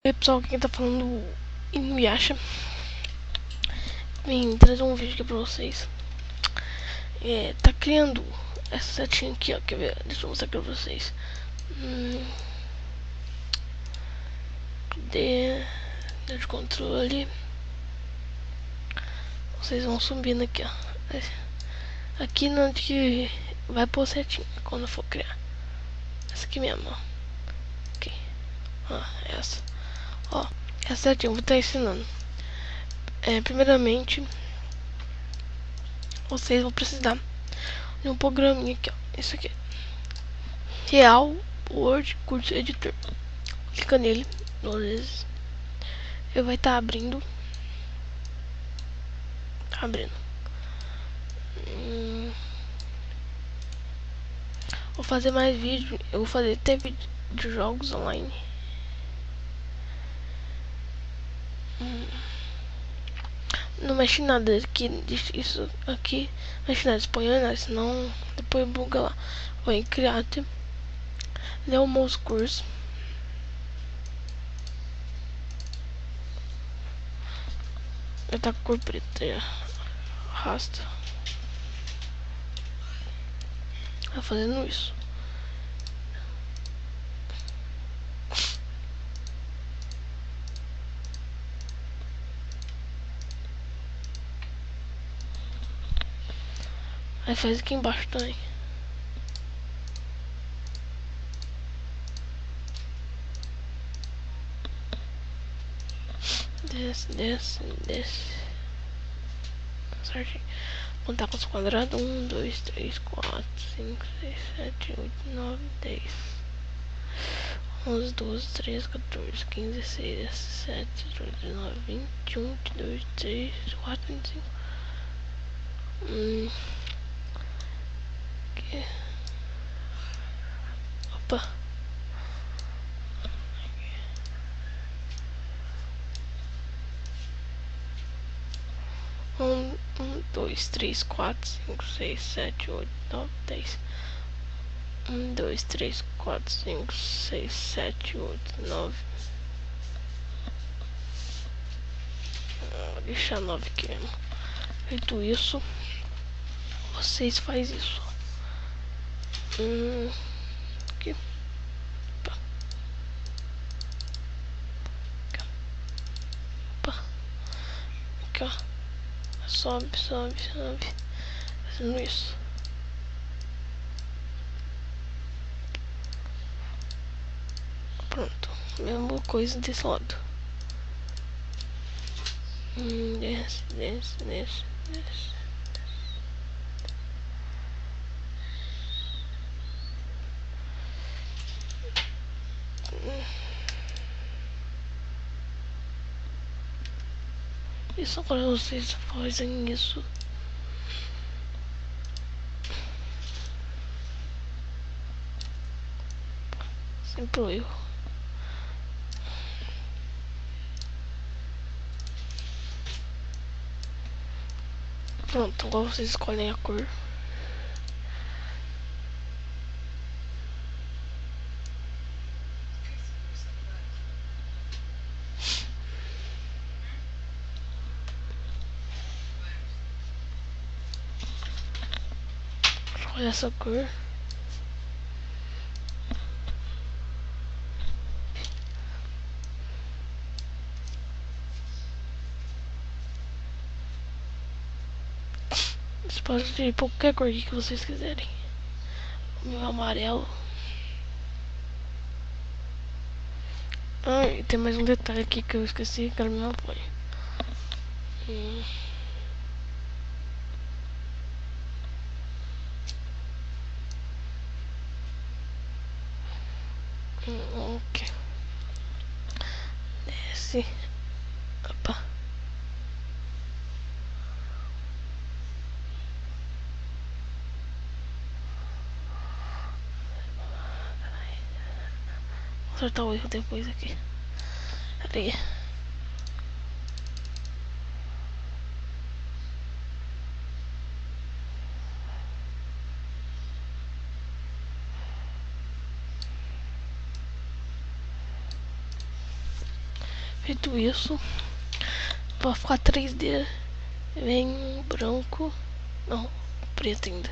Oi pessoal, quem tá falando é o Inuyasha. Vim trazer um vídeo aqui pra vocês. Tá criando essa setinha aqui, ó. Quer ver? Deixa eu mostrar aqui pra vocês. Cadê? De controle. Vocês vão subindo aqui, ó. Aqui na onde que vai pôr setinha quando eu for criar. Essa aqui mesmo, ó. Ok. Ó, essa. Ó, essa setinha eu vou estar ensinando. Primeiramente, vocês vão precisar de um programinha aqui, ó. Isso aqui. Real Word Curso Editor. Clica nele 2 vezes. Ele vai estar abrindo. Tá abrindo. Vou fazer mais vídeo. Eu vou fazer até vídeo de jogos online. Não mexe nada aqui. Isso aqui. Não mexe nada. Põe nada. Senão depois buga lá. Vou em Create. Leomos Curso. Vai tá com cor preta aí, arrasta. Tá fazendo isso. Aí faz aqui embaixo também. Desce. Certinho. Contar com os quadrados. 1, 2, 3, 4, 5, 6, 7, 8, 9, 10, 11, 12, 13, 14, 15, 16, 17, 18, 19, 20, 21, 22, 23, 24, 25. Aqui. Opa. 1, 2, 3, 4, 5, 6, 7, 8, 9, 10. 1, 2, 3, 4, 5, 6, 7, 8, 9. Vou deixar 9 aqui mesmo. Feito isso, vocês fazem isso. Aqui. Opa. Opa. Aqui, ó. Sobe. Fazendo isso. Pronto. Mesma coisa desse lado. Desce. Isso agora vocês fazem isso. Sempre o erro. Pronto, agora vocês escolhem a cor. Escolhe essa cor. Você pode escolher qualquer cor que vocês quiserem. O meu amarelo. E tem mais um detalhe aqui que eu esqueci, que era o meu apoio. Ok. Desce. Opa. Vou acertar o erro depois aqui. Peraí. Feito isso, pra ficar 3D, vem branco, não, preto ainda.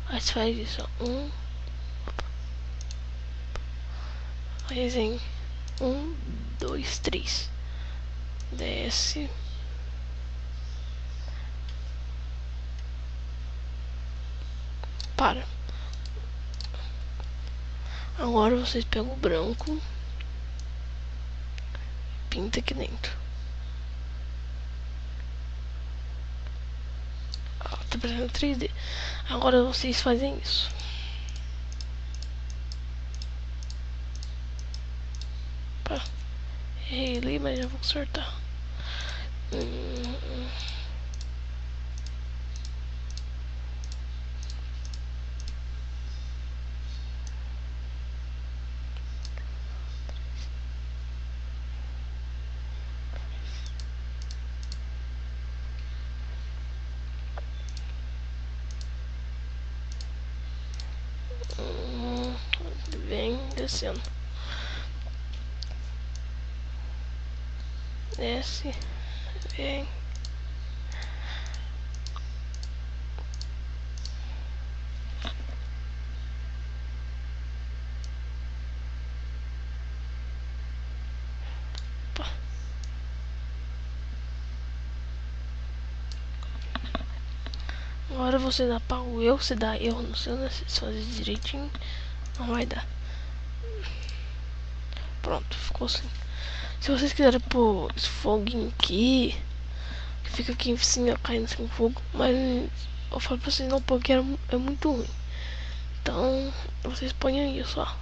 Aí você faz isso, ó, aí vem 1, 2, 3, desce, para. Agora vocês pegam o branco, pinta aqui dentro. Ó, tá parecendo 3D. Agora vocês fazem isso. Pá. Errei ali, mas já vou consertar. Vem descendo. Desce, vem. Pá. Agora você dá para o erro, você dá erro no seu, né? Se fazer direitinho, não vai dar. Pronto, ficou assim. Se vocês quiserem pôr esse foguinho aqui, que fica aqui em cima caindo sem fogo, mas eu falo pra vocês não pôr, que é muito ruim. Então, vocês põem isso, ó.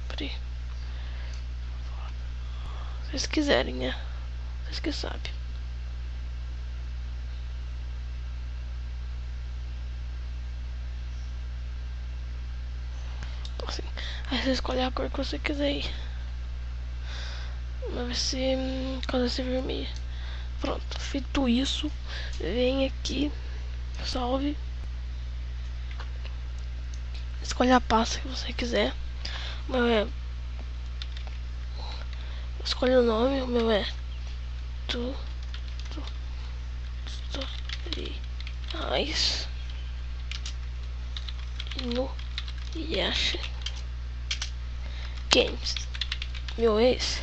Peraí. Se vocês quiserem, né? Vocês que sabem. Assim. Aí você escolhe a cor que você quiser ir. Mas vai ser vai ser vermelha. Pronto, feito isso, vem aqui, salve, escolhe a pasta que você quiser. O meu é, escolhe o nome, o meu é tutoriais no Yash Games. Meu é esse.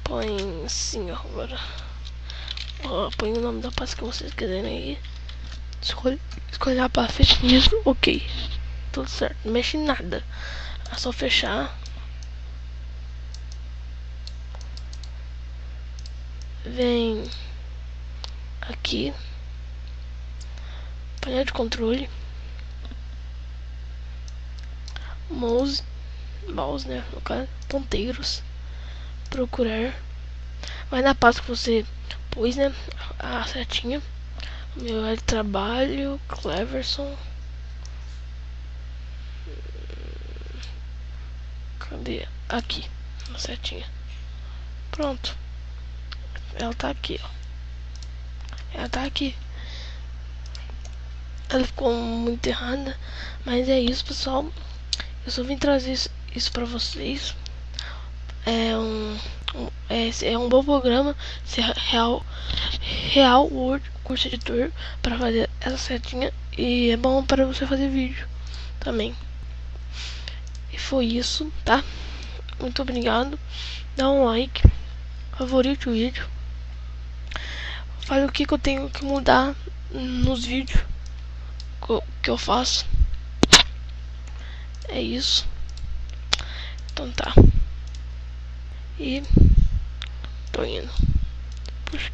Põe assim, ó, agora. Ó, põe o nome da pasta que vocês quiserem aí. Escolhe a pasta, fecha isso, ok. Tudo certo, não mexe em nada. É só fechar. Vem aqui. Painel de controle. Mouse, né? No caso, ponteiros. Procurar. Vai na pasta que você pôs, né? A setinha. O meu é de trabalho, Cleverson. Cadê? Aqui, a setinha. Pronto. Ela tá aqui, ó. Ela tá aqui. Ela ficou muito errada, mas é isso, pessoal. Eu só vim trazer isso pra vocês. É um bom programa, Real Word Curso Editor, para fazer essa setinha, e é bom para você fazer vídeo também. E foi isso, tá? Muito obrigado. Dá um like, favorite o vídeo, fale o que eu tenho que mudar nos vídeos que eu faço. É isso. Então tá. E tô indo. Puxa.